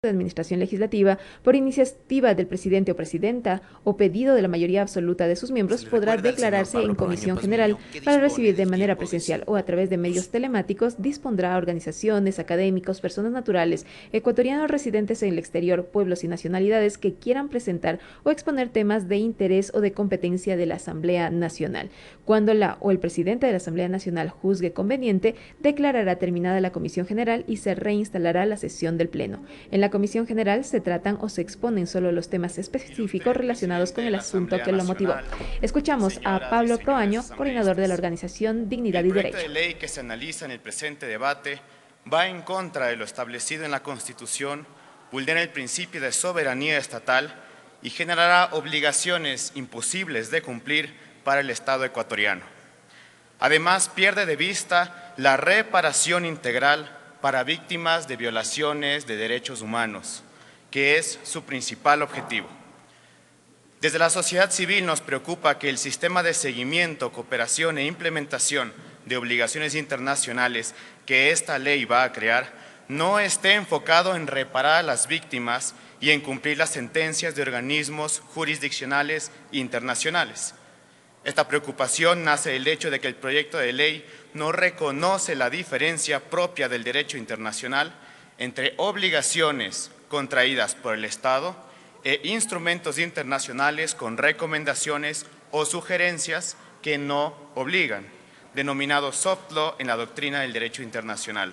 de Administración Legislativa, por iniciativa del presidente o presidenta o pedido de la mayoría absoluta de sus miembros, Se le podrá recuerda al señor declararse Pablo en Proaño comisión general Pazmiño que para dispone recibir de del manera tiempo de presencial su o a través de medios telemáticos, dispondrá a organizaciones, académicos, personas naturales, ecuatorianos residentes en el exterior, pueblos y nacionalidades que quieran presentar o exponer temas de interés o de competencia de la Asamblea Nacional. Cuando la o el presidente de la Asamblea Nacional juzgue conveniente, declarará terminada la comisión general y se reinstalará la sesión del Pleno. En la comisión general se tratan o se exponen solo los temas Mire específicos usted, relacionados presidente con de el la asunto Asamblea que lo motivó. Nacional, Escuchamos a señoras y Pablo señores Proaño, coordinador de la asambleístas. organización Dignidad El y proyecto de Derecho. ley que se analiza en el presente debate va en contra de lo establecido en la Constitución, vulnera el principio de soberanía estatal y generará obligaciones imposibles de cumplir para el Estado ecuatoriano. Además, pierde de vista la reparación integral para víctimas de violaciones de derechos humanos, que es su principal objetivo. Desde la sociedad civil nos preocupa que el sistema de seguimiento, cooperación e implementación de obligaciones internacionales que esta ley va a crear no esté enfocado en reparar a las víctimas y en cumplir las sentencias de organismos jurisdiccionales internacionales. Esta preocupación nace del hecho de que el proyecto de ley no reconoce la diferencia propia del derecho internacional entre obligaciones contraídas por el Estado e instrumentos internacionales con recomendaciones o sugerencias que no obligan, denominado soft law en la doctrina del derecho internacional.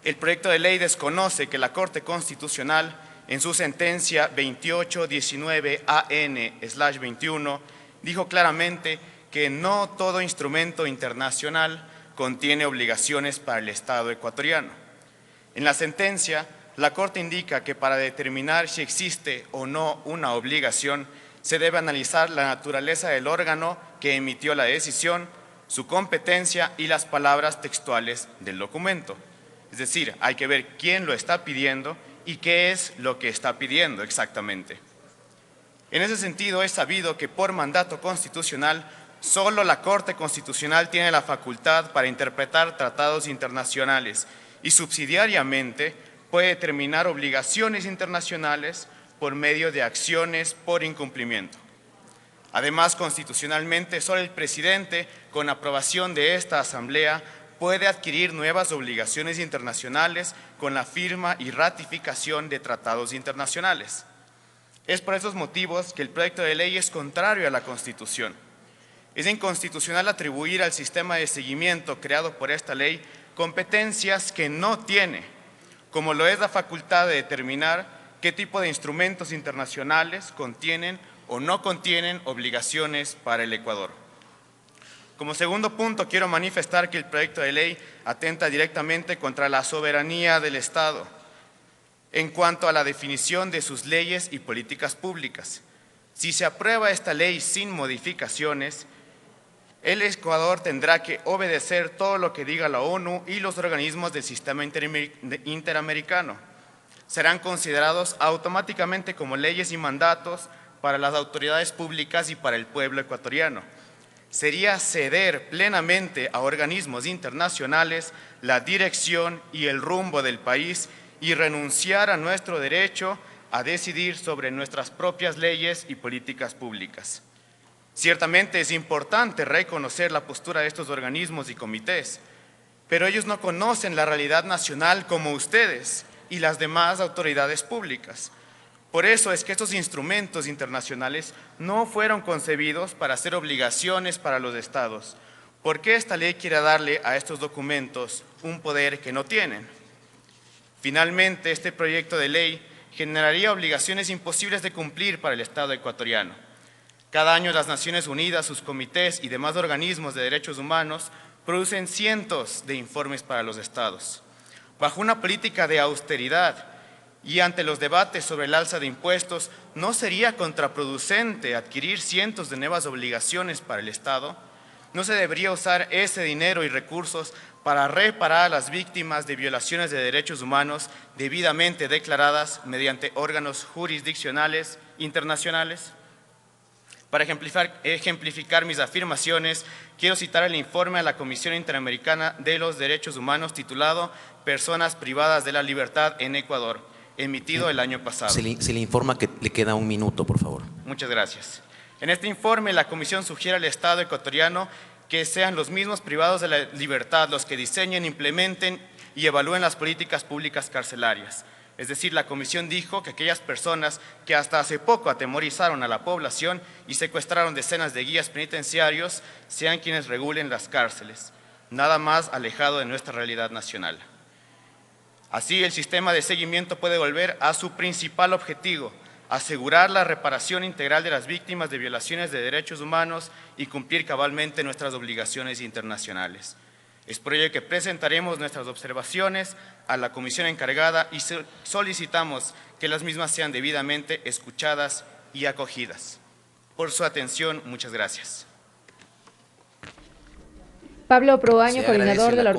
El proyecto de ley desconoce que la Corte Constitucional, en su sentencia 2819-AN/21, dijo claramente que no todo instrumento internacional contiene obligaciones para el Estado ecuatoriano. En la sentencia, la Corte indica que para determinar si existe o no una obligación, se debe analizar la naturaleza del órgano que emitió la decisión, su competencia y las palabras textuales del documento. Es decir, hay que ver quién lo está pidiendo y qué es lo que está pidiendo exactamente. En ese sentido, es sabido que por mandato constitucional, solo la Corte Constitucional tiene la facultad para interpretar tratados internacionales y subsidiariamente puede determinar obligaciones internacionales por medio de acciones por incumplimiento. Además, constitucionalmente, solo el presidente, con aprobación de esta Asamblea, puede adquirir nuevas obligaciones internacionales con la firma y ratificación de tratados internacionales. Es por esos motivos que el proyecto de ley es contrario a la Constitución. Es inconstitucional atribuir al sistema de seguimiento creado por esta ley competencias que no tiene, como lo es la facultad de determinar qué tipo de instrumentos internacionales contienen o no contienen obligaciones para el Ecuador. Como segundo punto, quiero manifestar que el proyecto de ley atenta directamente contra la soberanía del Estado en cuanto a la definición de sus leyes y políticas públicas. Si se aprueba esta ley sin modificaciones, el Ecuador tendrá que obedecer todo lo que diga la ONU y los organismos del sistema interamericano. Serán considerados automáticamente como leyes y mandatos para las autoridades públicas y para el pueblo ecuatoriano. Sería ceder plenamente a organismos internacionales la dirección y el rumbo del país y renunciar a nuestro derecho a decidir sobre nuestras propias leyes y políticas públicas. Ciertamente es importante reconocer la postura de estos organismos y comités, pero ellos no conocen la realidad nacional como ustedes y las demás autoridades públicas. Por eso es que estos instrumentos internacionales no fueron concebidos para ser obligaciones para los estados. ¿Por qué esta ley quiere darle a estos documentos un poder que no tienen? Finalmente, este proyecto de ley generaría obligaciones imposibles de cumplir para el Estado ecuatoriano. Cada año las Naciones Unidas, sus comités y demás organismos de derechos humanos producen cientos de informes para los estados. Bajo una política de austeridad y ante los debates sobre el alza de impuestos, ¿no sería contraproducente adquirir cientos de nuevas obligaciones para el Estado? ¿No se debería usar ese dinero y recursos para reparar a las víctimas de violaciones de derechos humanos debidamente declaradas mediante órganos jurisdiccionales internacionales? Para ejemplificar mis afirmaciones, quiero citar el informe a la Comisión Interamericana de los Derechos Humanos titulado Personas privadas de la libertad en Ecuador, emitido el año pasado. Se le informa que le queda 1 minuto, por favor. Muchas gracias. En este informe, la Comisión sugiere al Estado ecuatoriano que sean los mismos privados de la libertad los que diseñen, implementen y evalúen las políticas públicas carcelarias. Es decir, la Comisión dijo que aquellas personas que hasta hace poco atemorizaron a la población y secuestraron decenas de guías penitenciarios sean quienes regulen las cárceles, nada más alejado de nuestra realidad nacional. Así, el sistema de seguimiento puede volver a su principal objetivo: asegurar la reparación integral de las víctimas de violaciones de derechos humanos y cumplir cabalmente nuestras obligaciones internacionales. Es por ello que presentaremos nuestras observaciones a la comisión encargada y solicitamos que las mismas sean debidamente escuchadas y acogidas. Por su atención, muchas gracias. Pablo Proaño, Se coordinador agradece de la la organización